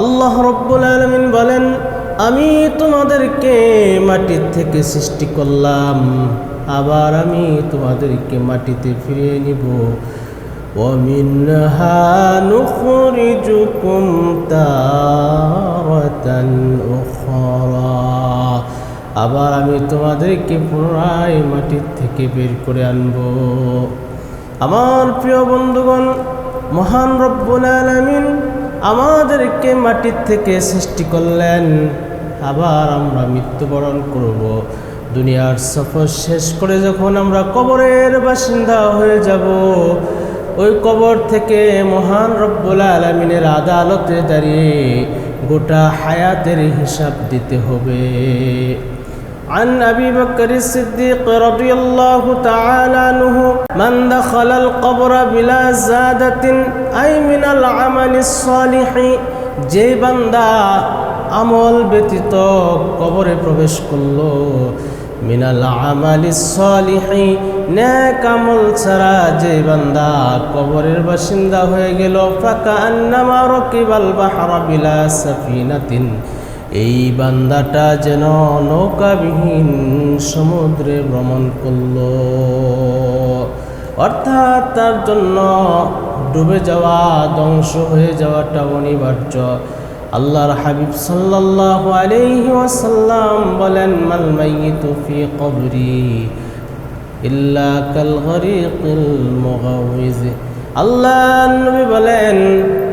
আল্লাহ রব্বুল আলামিন বলেন, আমি তোমাদেরকে মাটি থেকে সৃষ্টি করলাম, আবার আমি তোমাদেরকে মাটিতে ফিরিয়ে নিব। وَمِنْهَا نُخْرِجُكُمْ تَارَةً أُخْرَى, আবার আমি তোমাদেরকে পুনরায় মাটির থেকে বের করে আনব। আমার প্রিয় বন্ধুগণ, মহান রব্বুল আলামিন আমাদেরকে মাটির থেকে সৃষ্টি করলেন, আবার আমরা মৃত্যুবরণ করব। দুনিয়ার সফর শেষ করে যখন আমরা কবরের বাসিন্দা হয়ে যাব, ওই কবর থেকে মহান রব্বুল আলামিনের আদালতে দাঁড়িয়ে গোটা হায়াতের হিসাব দিতে হবে। عن أبي بكر الصديق رضي الله تعالى عنه من دخل القبر بلا زادة أي من العمل الصالح, যে বান্দা আমল ব্যতীত কবরে প্রবেশ করলো, মিনাল আমালিস সলিহি, নেক আমল ছাড়া যে বান্দা কবরের বাসিন্দা হয়ে গেল, ফাকান্নামা রাকিবাল বাহরা বিলা সাফিনাতিন, এই বান্দাটা যেন নৌকাবিহীন সমুদ্রে ভ্রমণ করল। অর্থাৎ তার জন্য ডুবে যাওয়া, ধ্বংস হয়ে যাওয়াটা অনিবার্য। আল্লাহর হাবিব সাল্লাল্লাহু আলাইহি ওয়াসাল্লাম বলেন, মাল মাইয়িতু ফি কবরি ইল্লা কাল গরিকিল মুগাউযিজ। আল্লাহর নবী বলেন,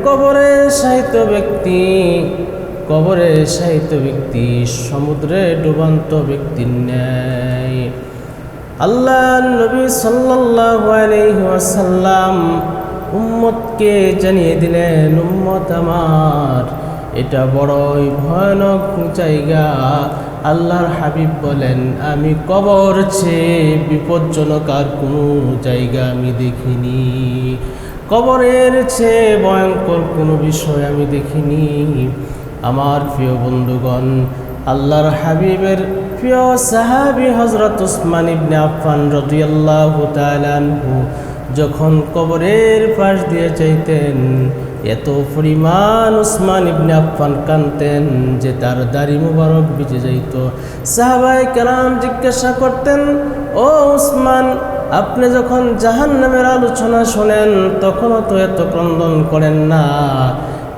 কবরে শায়িত ব্যক্তি সমুদ্রে ডুবন্ত ব্যক্তির ন্যায়। আল্লাহর নবী সাল্লাল্লাহু আলাইহি ওয়াসাল্লাম উম্মতকে জানিয়ে দিলেন, উম্মত আমার, এটা বড়ই ভয়ানক জায়গা। আল্লাহর হাবিব বলেন, আমি কবর চেয়ে বিপজ্জনক আর কোনো জায়গা আমি দেখিনি, কবরের চেয়ে ভয়ঙ্কর কোনো বিষয় আমি দেখিনি। আমার প্রিয় বন্ধুগণ, আল্লাহর হাবিবের প্রিয় সাহাবী হযরত উসমান ইবনে আফফান রাদিয়াল্লাহু তাআলা আনহু যখন কবরের পাশ দিয়ে যাইতেন, এত পরিমাণ উসমান ইবনে আফফান কাঁদতেন যে তার দাড়ি মুবারক ভিজে যাইত। সাহাবায়ে কেরাম জিজ্ঞাসা করতেন, ও উসমান, আপনি যখন জাহান্নামের আলোচনা শোনেন তখনও তো এত ক্রন্দন করেন না,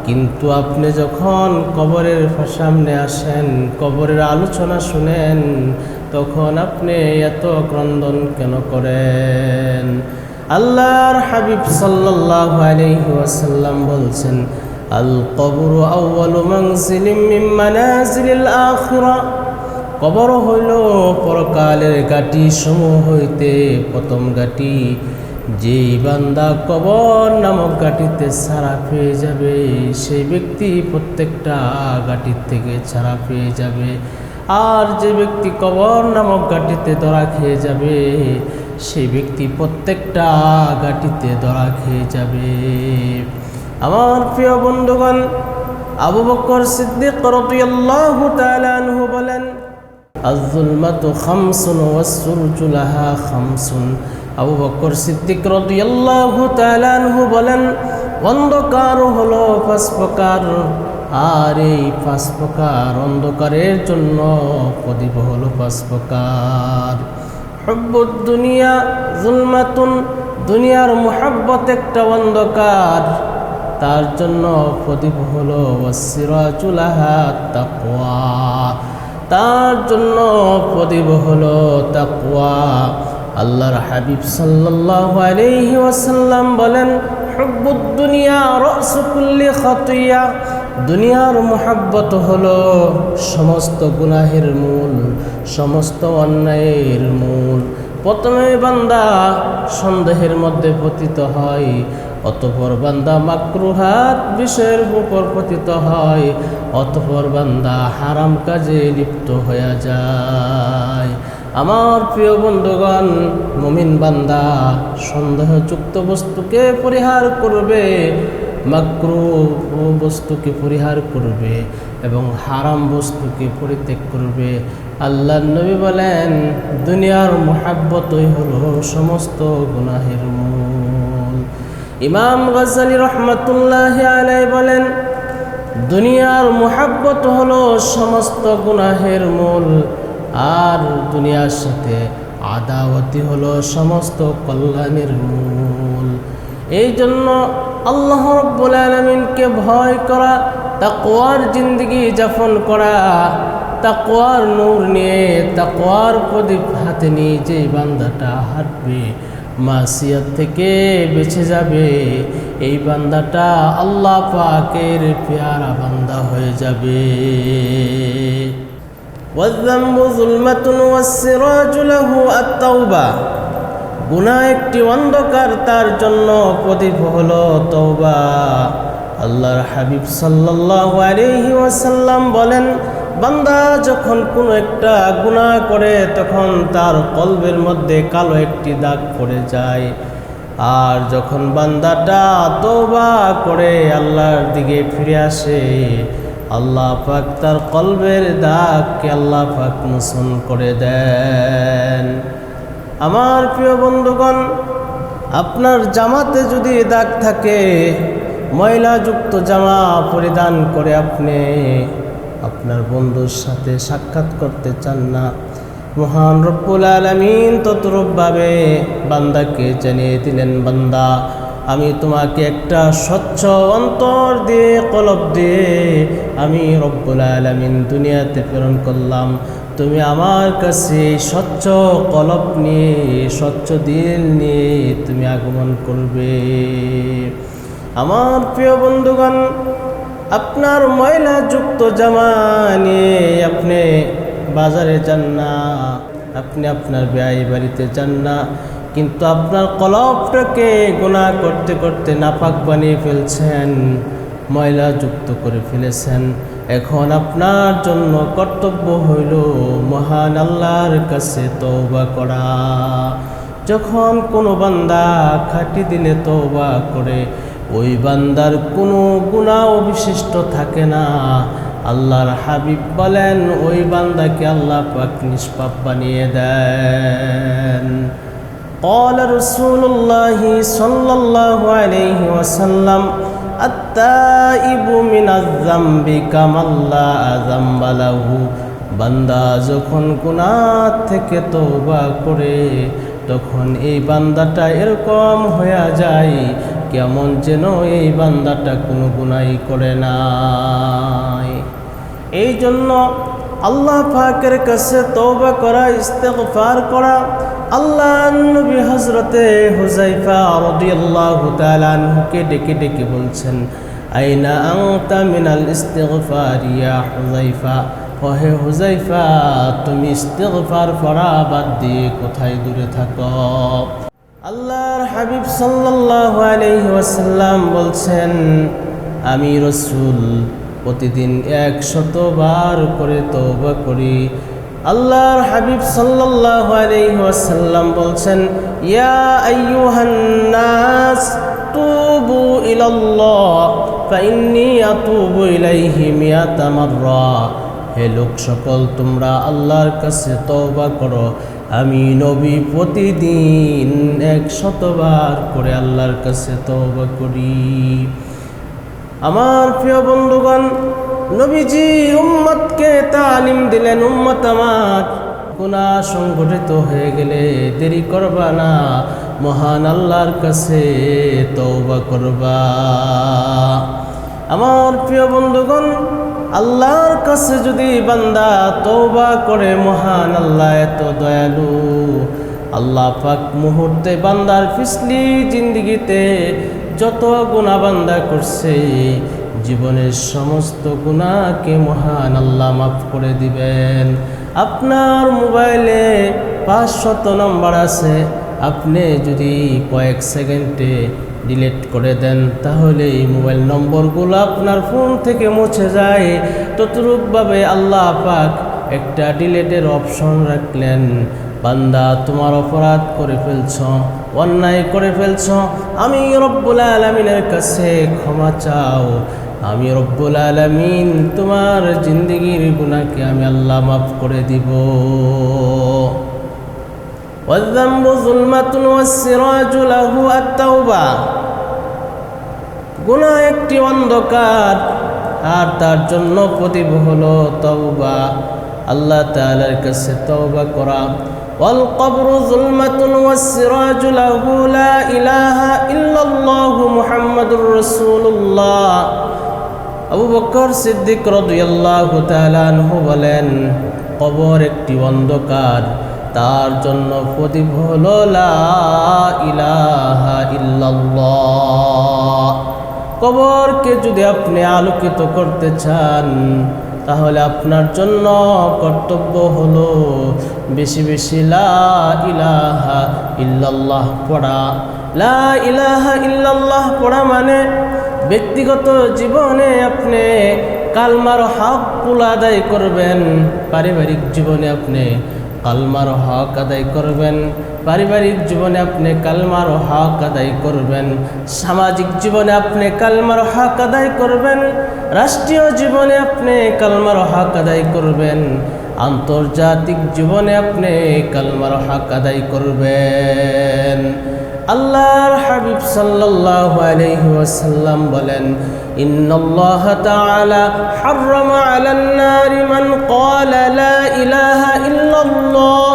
কিন্তু আপনি যখন কবরের সামনে আসেন, কবরের আলোচনা শুনেন, তখন আপনি এত ক্রন্দন কেন করেন? আল্লাহর হাবিব সাল্লাল্লাহু আলাইহি ওয়াসাল্লাম বলছেন, আল কবরু আউয়ালু মানজিলিম মিন মানাজিলিল আখিরা, কবর হইল পরকালের ঘাঁটি সমূহ হইতে প্রথম ঘাঁটি। যেই বান্দা কবর নামক ঘাঁটিতে ছাড়া পেয়ে যাবে, সেই ব্যক্তি প্রত্যেকটা ঘাঁটির থেকে ছাড়া পেয়ে যাবে। আর যে ব্যক্তি কবর নামক ঘাঁটিতে ধরা খেয়ে যাবে, সেই ব্যক্তি প্রত্যেকটা ঘাঁটিতে ধরা খেয়ে যাবে। আমার প্রিয় বন্ধুগণ, আবু বকর সিদ্দিক রাদিয়াল্লাহু তাআলা আনহু বলেন, আয-যুলমাতু খামসুন ওয়াস-সুরজু লাহা খামসুন। আবু বকর সিদ্দিক রাদিয়াল্লাহু তাআলা আনহু বলেন, অন্ধকার হলো 5 প্রকার, আর এই 5 প্রকার অন্ধকারের জন্য প্রদীপ হলো 5 প্রকার। হুব্বুদ দুনিয়া যুলমাতুন, দুনিয়ার মুহাব্বত একটা অন্ধকার, তার জন্য প্রদীপ হলো ওয়াস-সিরাজু লাহা তাকওয়া, তার জন্য প্রদীপ হলো তাকওয়া। আল্লাহর হাবিব সাল্লাল্লাহু আলাইহি ওয়াসাল্লাম বলেন, হুব্বুদ দুনিয়া রাসু কুল্লি খাতিয়া, দুনিয়ার মুহাব্বত হলো সমস্ত গুনাহের মূল, সমস্ত অন্যায়ের মূল। প্রথমে বান্দা সন্দেহের মধ্যে পতিত হয়, অতঃপর বান্দা মাকরুহাত বিষয়ের উপর পতিত হয়, অতঃপর বান্দা হারাম কাজে লিপ্ত হয়ে যায়। আমার প্রিয় বন্ধুগণ, মুমিন বান্দা সন্দেহযুক্ত বস্তুকে পরিহার করবে, মাকরুহ বস্তুকে পরিহার করবে এবং হারাম বস্তুকে পরিত্যাগ করবে। আল্লাহর নবী বলেন, দুনিয়ার মুহাব্বতই হলো সমস্ত গুনাহের মূল। ইমাম গাজ্জালী রহমাতুল্লাহি আলাইহি বলেন, দুনিয়ার মুহাব্বত হলো সমস্ত গুনাহের মূল, আর দুনিয়ার সাথে আদাওয়াতি হলো সমস্ত কল্যাণের মূল। এই জন্য আল্লাহ রাব্বুল আলামিনকে ভয় করা, তাকওয়ার জিন্দেগি যাপন করা, তাকওয়ার নূর নিয়ে, তাকওয়ার প্রদীপ হাতে নিয়ে যে বান্দাটা হাঁটবে, মাসিয়াত থেকে বেঁচে যাবে, এই বান্দাটা আল্লাহ পাকের পেয়ারা বান্দা হয়ে যাবে। ওয়ায-যামবু যুলমাতুন ওয়াস-সিরাজু লাহু আত-তাওবা, গুনাহ একটি অন্ধকার, তার জন্য প্রদীপ হলো তওবা। আল্লাহর হাবিব সাল্লাল্লাহু আলাইহি ওয়াসাল্লাম বলেন, বান্দা যখন কোনো একটা গুনাহ করে তখন তার কলবের মধ্যে কালো একটি দাগ পড়ে যায়, আর যখন বান্দাটা তওবা করে আল্লাহর দিকে ফিরে আসে, আল্লাহ পাক তার কলবের দাগকে আল্লাহ পাক মোচন করে দেন। আমার প্রিয় বন্ধুগণ, আপনার জামাতে যদি দাগ থাকে, ময়লাযুক্ত জামা পরিধান করে আপনি আপনার বন্ধুর সাথে সাক্ষাৎ করতে চান না, মহান রব্বুল আলামিন তদ্রূপভাবে বান্দাকে জানিয়ে দিলেন, বান্দা আমি তোমাকে একটা স্বচ্ছ অন্তর দিয়ে, কলব দিয়ে আমি রব্বুল আলামিন দুনিয়াতে প্রেরণ করলাম। তুমি আমার কাছে স্বচ্ছ কলব নিয়ে, স্বচ্ছ দিল নিয়ে তুমি আগমন করবে। আমার প্রিয় বন্ধুগণ, আপনার ময়লাযুক্ত জামা নিয়ে আপনি বাজারে যান না, আপনি আপনার ব্যয় বাড়িতে যান না, কিন্তু আপনার কলবটাকে গুনাহ করতে করতে নাপাক বানিয়ে ফেলছেন, ময়লাযুক্ত করে ফেলেছেন। এখন আপনার জন্য কর্তব্য হইল মহান আল্লাহর কাছে তওবা করা। যখন কোনো বান্দা খাঁটি দিলে তওবা করে, ওই বান্দার কোনো গুনাহ অবশিষ্ট থাকে না। আল্লাহর হাবিব বলেন, ওই বান্দাকে আল্লাহ পাক নিষ্পাপ বানিয়ে দেন। قال رسول الله صلى الله عليه وسلم التائب من الذنب كمن لا ذنب له, বান্দা যখন গুনাহ থেকে তওবা করে তখন এই বান্দাটা এরকম হয়ে যায় কেমন যেন এই বান্দাটা কোনো গুনাহই করে নাই। এই জন্য আল্লাহ পাকের কাছে তওবা করা, ইস্তেগফার করা। আল্লাহ নবী হযরতে হুযায়ফা রাদিয়াল্লাহু তাআলা আনহুকে ডেকে ডেকে বলছেন, আইনা আনতা মিনাল ইস্তিগফার ইয়া হুযায়ফা, ওহে হুযায়ফা তুমি ইস্তিগফার করা বাদ দিয়ে কোথায় দূরে থাকো। আল্লাহর হাবিব সাল্লাল্লাহু আলাইহি ওয়াসাল্লাম বলছেন, আমি রাসূল প্রতিদিন 100 বার করে তওবা করি। আল্লাহর হাবিব সাল্লাল্লাহু আলাইহি ওয়াসাল্লাম বলছেন, ইয়া আইয়ুহান নাস তুবু ইলাল্লাহ ফাইন্নী আতুবু ইলাইহি মিয়াতা মাররা, হে লোক সকল তোমরা আল্লাহর কাছে তওবা করো, আমি নবী প্রতিদিন 100 বার করে আল্লাহর কাছে তওবা করি। আমার প্রিয় বন্ধুগণ, নবীজি উম্মতকে তালিম দিলেন, উম্মত আমার গুনাহ সংগঠিত হয়ে গেলে দেরি করবা না, মহান আল্লাহর কাছে তওবা করবা। আমার প্রিয় বন্ধুগণ, আল্লাহর কাছে যদি বান্দা তওবা করে, মহান আল্লাহ এত দয়ালু, আল্লাহ পাক মুহূর্তে বান্দার পিছলি জিন্দেগিতে যত গুনাহ বান্দা করছে, জীবনের সমস্ত গুনাহকে মহান আল্লাহ মাফ করে দিবেন। আপনার মোবাইলে 500 নম্বর আছে, আপনি যদি কয়েক সেকেন্ডে ডিলিট করে দেন তাহলে এই মোবাইল নম্বরগুলো আপনার ফোন থেকে মুছে যায়। ততরূপভাবে আল্লাহ পাক একটা ডিলিটের অপশন রাখলেন। বান্দা তোমার অপরাধ করে ফেলছ, অন্যায় করে ফেলছ, আমি রব্বুল আলামিনের কাছে ক্ষমা চাও, আমি রব্বুল আলামিন তোমার জিন্দেগির গুনাহকে আমি আল্লাহ মাফ করে দিব। ওয়ায-যামবু যুলমাতুন ওয়াস-সিরাজু লাহু আত-তাওবা, গুনাহ একটি অন্ধকার, আর তার জন্য প্রতিফল হলো তওবা, আল্লাহ তাআলার কাছে তওবা করা। ওয়াল কবরু যুলমাতুন ওয়াস সিরাজু লাহু লা ইলাহা ইল্লাল্লাহু মুহাম্মাদুর রাসূলুল্লাহ। আবু বকর সিদ্দিক রাদিয়াল্লাহু তাআলা আনহু বলেন, কবর একটি অন্ধকার, তার জন্য প্রতিফল হলো লা ইলাহা ইল্লাল্লাহ। কবরকে যদি আপনি আলোকিত করতে চান, তাহলে আপনার জন্য কর্তব্য হলো বেশি বেশি লা ইলাহা ইল্লাল্লাহ পড়া। লা ইলাহা ইল্লাল্লাহ পড়া মানে ব্যক্তিগত জীবনে আপনি কালমার হক আদায় করবেন, পারিবারিক জীবনে আপনি কালমার হক আদায় করবেন, পারিবারিক জীবনে আপনি কালমার হক আদায় করবেন, সামাজিক জীবনে আপনি কালমার হক আদায় করবেন, রাষ্ট্রীয় জীবনে আপনি কালমার হক আদায় করবেন, আন্তর্জাতিক জীবনে আপনি কালমার হক আদায় করবেন। আল্লাহর হাবিব সাল্লাল্লাহু আলাইহি ওয়াসাল্লাম বলেন, ইন্নাল্লাহ তাআলা হাররামা আলান নারি মান ক্বালা লা ইলাহা ইল্লাল্লাহ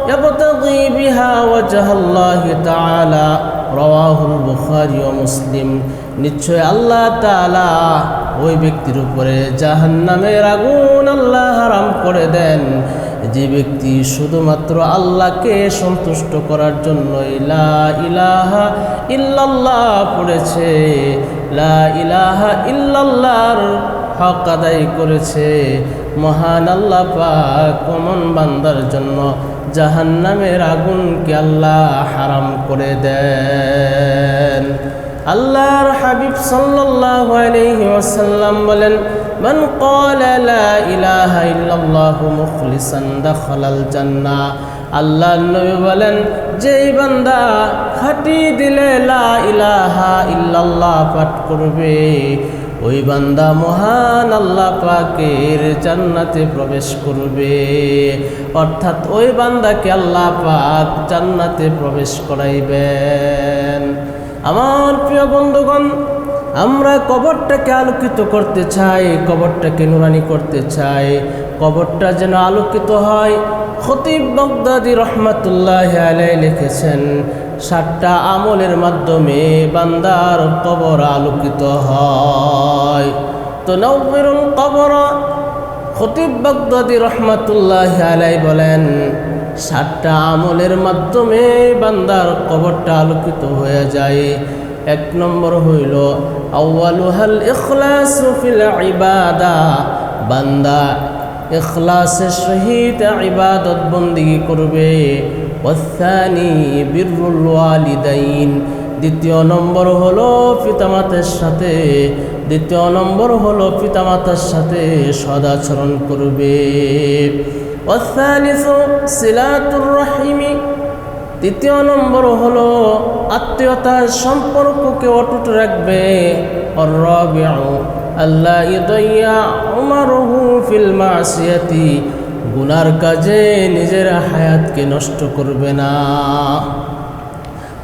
ইয়াবতাগি বিহা ওয়াজহাল্লাহি তাআলা, রাওয়াহুল বুখারী ওয়া মুসলিম। নিশ্চয় আল্লাহ তাআলা ওই ব্যক্তির উপরে জাহান্নামের আগুন আল্লাহ হারাম করে দেন যে ব্যক্তি শুধুমাত্র আল্লাহকে সন্তুষ্ট করার জন্য লা ইলাহা ইল্লাল্লাহ পড়েছে, লা ইলাহা ইল্লাল্লাহর হক আদায় করেছে। মহান আল্লাহ পাক কোমন বান্দার জন্য জাহান্নামের আগুনকে আল্লাহ হারাম করে দেন। আল্লাহর হাবিব সাল্লাল্লাহু আলাইহি ওয়াসাল্লাম বলেন, মান ক্বালা লা ইলাহা ইল্লাল্লাহু মুখলিসান দাখালাল জান্নাহ। আল্লাহর নবী বলেন, যেই বান্দা খাঁটি দিলে লা ইলাহা ইল্লাল্লাহ পাঠ করবে, ওই বান্দা মহান আল্লাহ পাকের জান্নাতে প্রবেশ করবে। অর্থাৎ ওই বান্দাকে আল্লাহ পাক জান্নাতে প্রবেশ করাইবেন। আমার প্রিয় বন্ধুগণ, আমরা কবরটাকে আলোকিত করতে চাই, কবরটাকে নুরানি করতে চাই, কবরটা যেন আলোকিত হয়। খতিব বাগদাদী রহমাতুল্লাহি আলাইহি লিখেছেন, 7টা আমলের মাধ্যমে বান্দার কবর আলোকিত হয়। তো নওয়িরুল কবর, খতিব বাগদাদী রহমাতুল্লাহি আলাইহি বলেন, 7টা আমলের মাধ্যমে বান্দার কবরটা আলোকিত হয়ে যায়। 1 নম্বর হইল আউয়ালুহাল ইখলাসু ফিল ইবাদা, বান্দা ইখলাসের সহিত ইবাদত বন্দেগী করবে। ওয়াসানি বিররুল ওয়ালিদাইন, 2 নম্বর হলো পিতামাতার সাথে, 2 নম্বর হলো পিতামাতার সাথে সদাচরণ করবে। ওয়াসালিসু সিলাতুর রাহিমি, 3 নম্বর হলো আত্মীয়তার সম্পর্ককে অটুট রাখবে। আর রাবিউ আল্লাহ ইদাইয়া উমরহু ফিল মাসিয়াতি, গুনার কাজে নিজের হায়াতকে নষ্ট করবে না।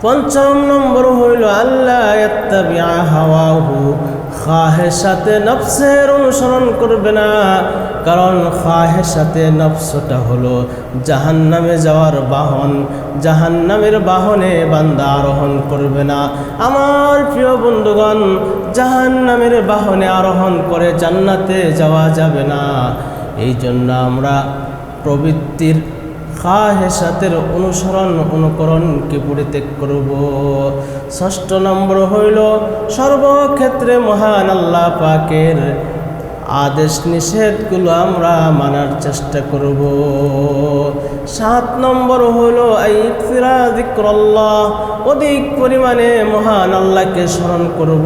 5 নম্বর হইল আল্লাহ ইয়াত্তাবিআ হাওয়াহু, খাহেসাতে নফসের অনুসরণ করবে না, কারণ খাহেসাতে নফসটা হলো জাহান্নামে যাওয়ার বাহন, জাহান্নামের বাহনে বান্দা আরোহণ করবে না। আমার প্রিয় বন্ধুগণ, জাহান্নামের বাহনে আরোহণ করে জান্নাতে যাওয়া যাবে না। এই জন্য আমরা প্রবৃত্তির খাহেসাতের অনুকরণকে পরিত্যাগ করব। 6 নম্বর হইল সর্বক্ষেত্রে মহান আল্লাহ পাকের আদেশ নিষেধগুলো আমরা মানার চেষ্টা করব। 7 নম্বর হইল আইকসিরা যিকরাল্লাহ, অধিক পরিমাণে মহান আল্লাহকে স্মরণ করব।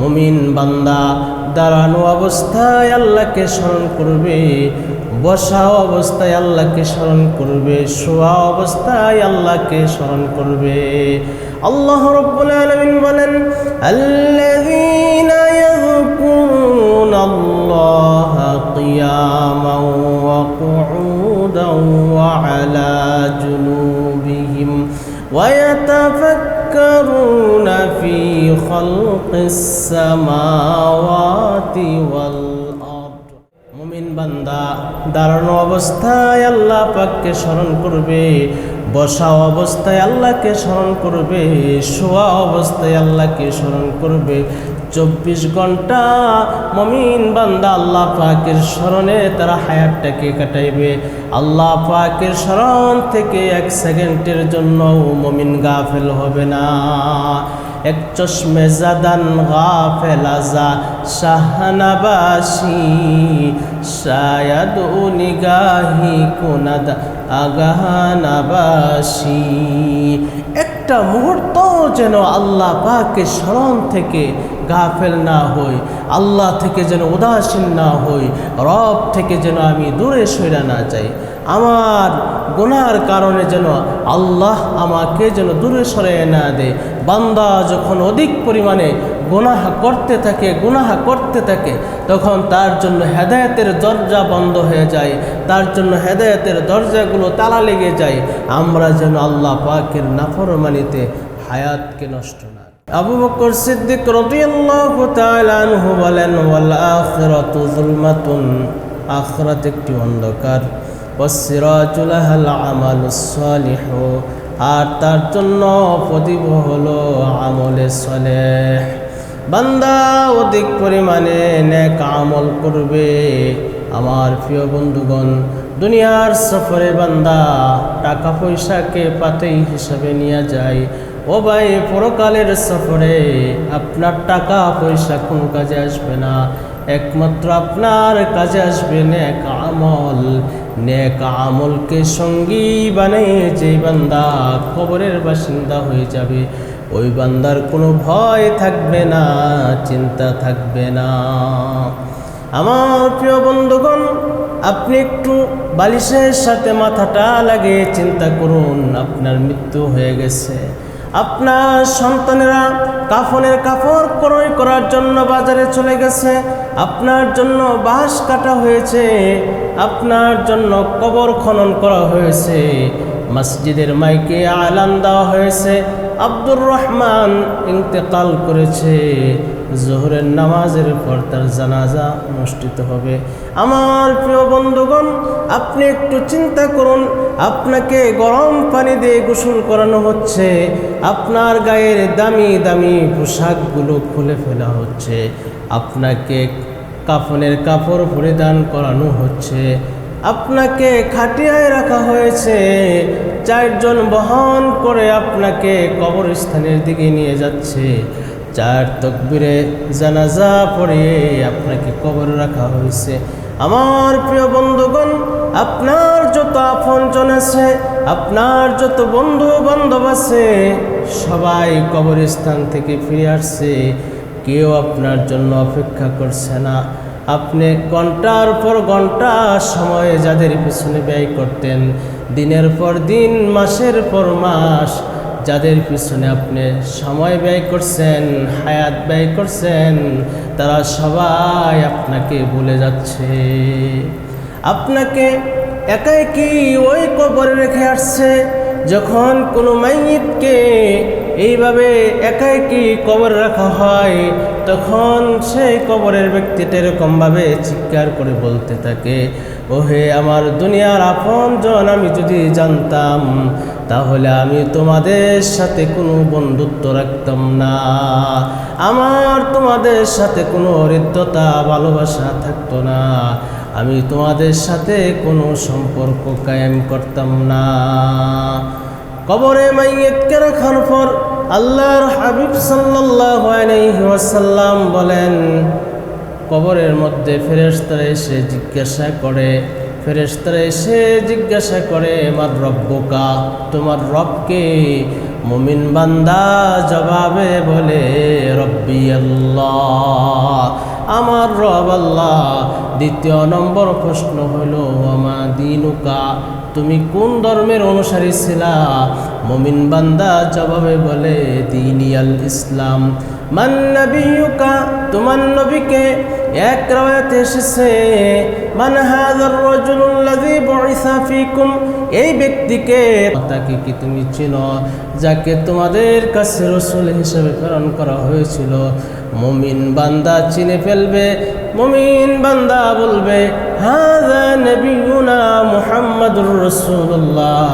মুমিন বান্দা দাঁড়ানো অবস্থায় আল্লাহকে স্মরণ করবে, বসা অবস্থায় আল্লাহকে স্মরণ করবে, শোয়া অবস্থায় আল্লাহকে স্মরণ করবে। আল্লাহ রাব্বুল আলামিন বলেন, আল্লাযীনা ইয়াযকুরুনাল্লাহা কিয়ামান ওয়া কুউদান ওয়া আলা জুনুবিহিম ওয়া ইয়াতাফাক্কারুনা ফী খালকিস সামাওয়াতি ওয়াল আরদ। মুমিন বান্দা দাঁড়ানো অবস্থায় আল্লাহ পাককে স্মরণ করবে, বসা অবস্থায় আল্লাহকে স্মরণ করবে, শোয়া অবস্থায় আল্লাহকে স্মরণ করবে। 24 ঘন্টা মুমিন বান্দা আল্লাহ পাকের স্মরণে তারা হায়াতটাকে কাটাইবে। আল্লাহ পাকের স্মরণ থেকে 1 সেকেন্ডের জন্য মুমিন গাফেল হবে না। এক চশমে জাদান গাফেল আজা শাহনাবাসী শায়দ ও নিগাহি কুনাদ আগাহানাবাসী। একটা মুহূর্ত যেন আল্লাহ পাকের স্মরণ থেকে গাফেল না হই, আল্লাহ থেকে যেন উদাসীন না হই, রব থেকে যেন আমি দূরে সরে না যাই। আমার গুনার কারণে যেন আল্লাহ আমাকে যেন দূরে সরে না দেয়। বান্দা যখন অধিক পরিমাণে গুনাহ করতে থাকে তখন তার জন্য হেদায়েতের দরজা বন্ধ হয়ে যায়, তার জন্য হেদায়েতের দরজাগুলো তালা লেগে যায়। আমরা যেন আল্লাহ পাকের নাফরমানিতে হায়াতকে নষ্ট না। আবু বকর সিদ্দিক রাদিয়াল্লাহু তাআলা আনহু বলেন, ওয়াল আখিরাতু যুলমাতুন, আখিরাত একটি অন্ধকার, ওয়াসসিরাজু লাহাল আমালুস সালিহ, আর তার জন্য প্রদীপ হলো আমলে সালেহ। বান্দা অধিক পরিমাণে নেক আমল করবে। আমার প্রিয় বন্ধুগণ, দুনিয়ার সফরে বান্দা টাকা পয়সাকে পাতেই হিসাবে নিয়ে যায়। ও ভাই, পরকালের সফরে আপনার টাকা পয়সা কোনো কাজে আসবে না, একমাত্র আপনার কাজে আসবে নেক আমল। নেক আমলকে সঙ্গী বানিয়ে যে বান্দা কবরের বাসিন্দা হয়ে যাবে, ওই বান্দার কোনো ভয় থাকবে না, চিন্তা থাকবে না। আমার প্রিয় বন্ধুগণ, আপনি একটু বালিশের সাথে মাথাটা লাগিয়ে চিন্তা করুন, আপনার মৃত্যু হয়ে গেছে। আপনার সন্তানেরা কাফনের কাপড় ক্রয় করার জন্য বাজারে চলে গেছে, আপনার জন্য বাঁশ কাটা হয়েছে, আপনার জন্য কবর খনন করা হয়েছে, মসজিদের মাইকে আলান দেওয়া হয়েছে আব্দুর রহমান ইন্তেকাল করেছে, জোহরের নামাজের পর তার জানাজা অনুষ্ঠিত হবে। আমার প্রিয় বন্ধুগণ, আপনি একটু চিন্তা করুন, আপনাকে গরম পানি দিয়ে গোসল করানো হচ্ছে, আপনার গায়ের দামি দামি পোশাকগুলো খুলে ফেলা হচ্ছে, আপনাকে কাফনের কাপড় পরিধান করানো হচ্ছে, আপনাকে খাটিয়ায় রাখা হয়েছে, 4 জন বহন করে আপনাকে কবরস্থানের দিকে নিয়ে যাচ্ছে, 4 তাকবীরে জানাজা পড়িয়ে আপনাকে কবরে রাখা হয়েছে। আমার প্রিয় বন্ধুগণ, আপনার যত আপনজন আছে, আপনার যত বন্ধু বান্ধব আছে, সবাই কবরস্থান থেকে ফিরে আসছে, কেউ আপনার জন্য অপেক্ষা করছে না। আপনি ঘন্টার পর ঘন্টা সময় যাদের পিছনে ব্যয় করতেন, দিনের পর দিন, মাসের পর মাস যাদের পিছনে আপনি সময় ব্যয় করছেন, হায়াত ব্যয় করছেন, তারা সবাই আপনাকে ভুলে যাচ্ছে। আপনাকে একাই কি ওই কবরে রেখে আসছে। যখন কোনো মাইয়িতকে এইভাবে একাই কি কবর রাখা হয়, তখন সেই কবরের ব্যক্তিটা এরকমভাবে চিৎকার করে বলতে থাকে, ওহে আমার দুনিয়ার আপনজন, আমি যদি জানতাম তাহলে আমি তোমাদের সাথে কোনো বন্ধুত্ব রাখতাম না, আমার তোমাদের সাথে কোনো হৃদ্যতা ভালোবাসা থাকতো না, আমি তোমাদের সাথে কোনো সম্পর্ক কায়েম করতাম না। কবরে মাইয়িতকে রাখার পর আল্লাহর হাবিব সাল্লাল্লাহু আলাইহি ওয়াসাল্লাম বলেন, কবরের মধ্যে ফেরেশতারা এসে জিজ্ঞাসা করে মার রব্বুকা, তোমার রবকে? মুমিন বান্দা জবাবে বলে রব্বি আল্লাহ, আমার রব আল্লাহ। দ্বিতীয় নম্বর প্রশ্ন হলো ওয়ামা দীনুকা, তুমি কোন ধর্মের অনুসারী ছিলা? মুমিন বান্দা জবাবে বলে দীনি আল ইসলাম, মান নবিয়ুকা, তোমার নবীকে। এক রাওয়ায়াতে এসেছে মান হাযার রাজুলুল্লাযী বুইসা ফীকুম, এই ব্যক্তিকে, তাকে কি তুমি চিনো যাকে তোমাদের কাছে রাসূল হিসেবে প্রেরণ করা হয়েছিল? মুমিন বান্দা চিনে ফেলবে, মুমিন বান্দা বলবে হাযা নবিয়ুনা মুহাম্মাদুর রাসূলুল্লাহ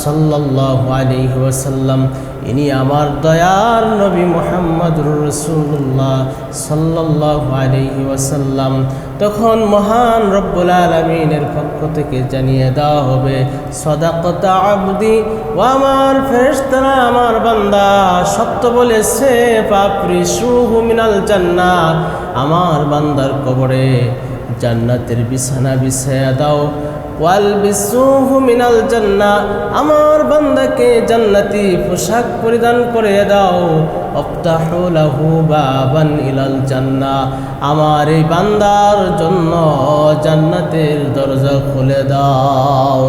সাল্লাল্লাহু আলাইহি ওয়াসাল্লাম, ইনি আমার দয়ার নবী মুহাম্মদুর রাসূলুল্লাহ সাল্লাল্লাহু আলাইহি ওয়াসাল্লাম। তখন মহান রব্বুল আলামিনের পক্ষ থেকে জানিয়ে দেওয়া হবে সাদাকাতা আবদি, ও আমার ফেরেশতারা, আমার বান্দা সত্য বলেছে। ফাফরিশুহু মিনাল জান্নাহ, আমার বান্দার কবরে জান্নাতের বিছানা বিছায়া দাও। ওয়ালবিসুহু মিনাল জান্নাহ, আমার বান্দাকে জান্নাতি পোশাক পরিধান করে দাও। আফতাহু লাহু বাবান ইলাল জান্নাহ, আমার এই বান্দার জন্য জান্নাতের দরজা খুলে দাও।